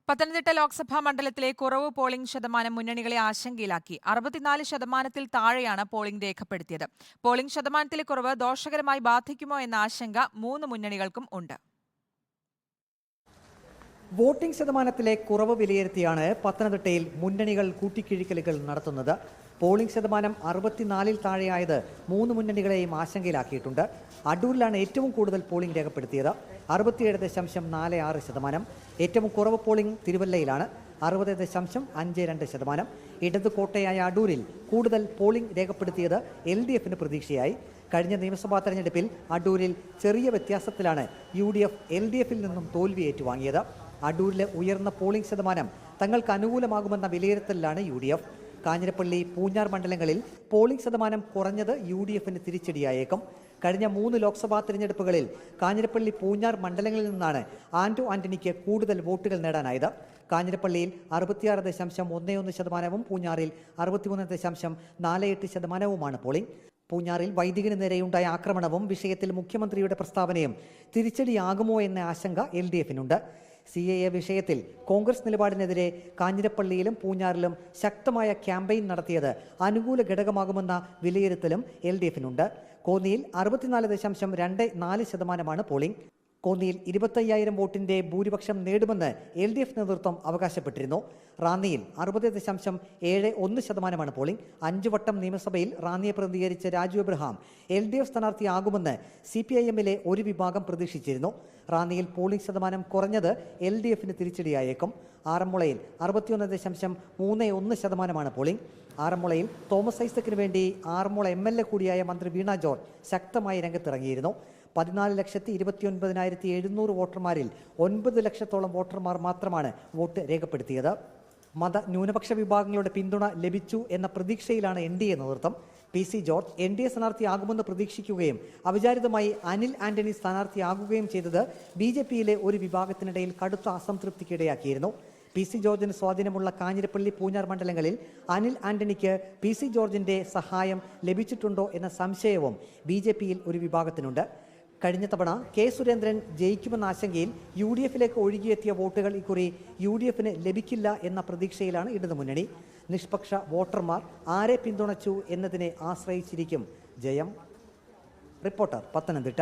പത്തനംതിട്ട ലോക്സഭാ മണ്ഡലത്തിലെ കുറവ് പോളിംഗ് ശതമാനം മുന്നണികളെ ആശങ്കയിലാക്കി. 64% താഴെയാണ് പോളിംഗ് രേഖപ്പെടുത്തിയത്. പോളിംഗ് ശതമാനത്തിലെ കുറവ് ദോഷകരമായി ബാധിക്കുമോ എന്ന ആശങ്ക മൂന്ന് മുന്നണികൾക്കും ഉണ്ട്. വോട്ടിംഗ് ശതമാനത്തിലെ കുറവ് വിലയിരുത്തിയാണ് പത്തനംതിട്ടയിൽ മുന്നണികൾ കൂട്ടിക്കിഴിക്കലുകൾ നടത്തുന്നത്. പോളിംഗ് ശതമാനം 64-ൽ താഴെയായത് മൂന്ന് മുന്നണികളെയും ആശങ്കയിലാക്കിയിട്ടുണ്ട്. അടൂരിലാണ് ഏറ്റവും കൂടുതൽ പോളിംഗ് രേഖപ്പെടുത്തിയത്, 67.46%. ഏറ്റവും കുറവ് പോളിംഗ് തിരുവല്ലയിലാണ്, 60.52%. ഇടത് കോട്ടയായ അടൂരിൽ കൂടുതൽ പോളിംഗ് രേഖപ്പെടുത്തിയത് LDFന് പ്രതീക്ഷയായി. കഴിഞ്ഞ നിയമസഭാ തെരഞ്ഞെടുപ്പിൽ അടൂരിൽ ചെറിയ വ്യത്യാസത്തിലാണ് UDF LDFിൽ നിന്നും തോൽവി ഏറ്റുവാങ്ങിയത്. അടൂരിലെ ഉയർന്ന പോളിംഗ് ശതമാനം തങ്ങൾക്ക് അനുകൂലമാകുമെന്ന വിലയിരുത്തലിലാണ് UDF. കാഞ്ഞിരപ്പള്ളി, പൂഞ്ഞാർ മണ്ഡലങ്ങളിൽ പോളിംഗ് ശതമാനം കുറഞ്ഞത് UDFന് തിരിച്ചടിയായേക്കും. കഴിഞ്ഞ 3 ലോക്സഭാ തിരഞ്ഞെടുപ്പുകളിൽ കാഞ്ഞിരപ്പള്ളി, പൂഞ്ഞാർ മണ്ഡലങ്ങളിൽ നിന്നാണ് ആന്റോ ആന്റണിക്ക് കൂടുതൽ വോട്ടുകൾ നേടാനായത്. കാഞ്ഞിരപ്പള്ളിയിൽ 66.11%, പൂഞ്ഞാറിൽ 63.48% പോളിംഗ്. പൂഞ്ഞാറിൽ വൈദികന് നേരെയുണ്ടായ ആക്രമണവും വിഷയത്തിൽ മുഖ്യമന്ത്രിയുടെ പ്രസ്താവനയും തിരിച്ചടിയാകുമോ എന്ന ആശങ്ക LDFനുണ്ട്. CAA വിഷയത്തിൽ കോൺഗ്രസ് നിലപാടിനെതിരെ കാഞ്ഞിരപ്പള്ളിയിലും പൂഞ്ഞാറിലും ശക്തമായ ക്യാമ്പയിൻ നടത്തിയത് അനുകൂല ഘടകമാകുമെന്ന വിലയിരുത്തലും LDFനുണ്ട്. കോന്നിയിൽ 64.24% പോളിംഗ്. കോന്നിയിൽ 25,000 വോട്ടിന്റെ ഭൂരിപക്ഷം നേടുമെന്ന് LDF നേതൃത്വം അവകാശപ്പെട്ടിരുന്നു. റാന്നിയിൽ 60.71% പോളിംഗ്. 5 വട്ടം നിയമസഭയിൽ റാന്നിയെ പ്രതിനിധീകരിച്ച രാജു എബ്രഹാം LDF സ്ഥാനാർത്ഥിയാകുമെന്ന് CPIMലെ ഒരു വിഭാഗം പ്രതീക്ഷിച്ചിരുന്നു. റാന്നിയിൽ പോളിംഗ് ശതമാനം കുറഞ്ഞത് LDFന് തിരിച്ചടിയായേക്കും. ആറന്മുളയിൽ 61.31% പോളിംഗ്. ആറന്മുളയിൽ തോമസ് ഐസക്കിന് വേണ്ടി ആറന്മുള MLA കൂടിയായ മന്ത്രി വീണ ജോർജ് ശക്തമായി രംഗത്തിറങ്ങിയിരുന്നു. 14,29,700 വോട്ടർമാരിൽ 9 ലക്ഷത്തോളം വോട്ടർമാർ മാത്രമാണ് വോട്ട് രേഖപ്പെടുത്തിയത്. മത ന്യൂനപക്ഷ വിഭാഗങ്ങളുടെ പിന്തുണ ലഭിച്ചു എന്ന പ്രതീക്ഷയിലാണ് NDA നേതൃത്വം. PC ജോർജ് NDA സ്ഥാനാർത്ഥിയാകുമെന്ന് പ്രതീക്ഷിക്കുകയും അവിചാരിതമായി അനിൽ ആന്റണി സ്ഥാനാർത്ഥിയാകുകയും ചെയ്തത് BJPയിലെ ഒരു വിഭാഗത്തിനിടയിൽ കടുത്ത അസംതൃപ്തിക്കിടയാക്കിയിരുന്നു. PC ജോർജിന് സ്വാധീനമുള്ള കാഞ്ഞിരപ്പള്ളി, പൂഞ്ഞാർ മണ്ഡലങ്ങളിൽ അനിൽ ആന്റണിക്ക് PC ജോർജിന്റെ സഹായം ലഭിച്ചിട്ടുണ്ടോ എന്ന സംശയവും BJPയിൽ ഒരു വിഭാഗത്തിനുണ്ട്. കഴിഞ്ഞ തവണ K സുരേന്ദ്രൻ ജയിക്കുമെന്ന ആശങ്കയിൽ UDFിലേക്ക് ഒഴുകിയെത്തിയ വോട്ടുകൾ ഇക്കുറി UDFന് ലഭിക്കില്ല എന്ന പ്രതീക്ഷയിലാണ് ഇടതുമുന്നണി. നിഷ്പക്ഷ വോട്ടർമാർ ആരെ പിന്തുണച്ചു എന്നതിനെ ആശ്രയിച്ചിരിക്കും ജയം. റിപ്പോർട്ടർ, പത്തനംതിട്ട.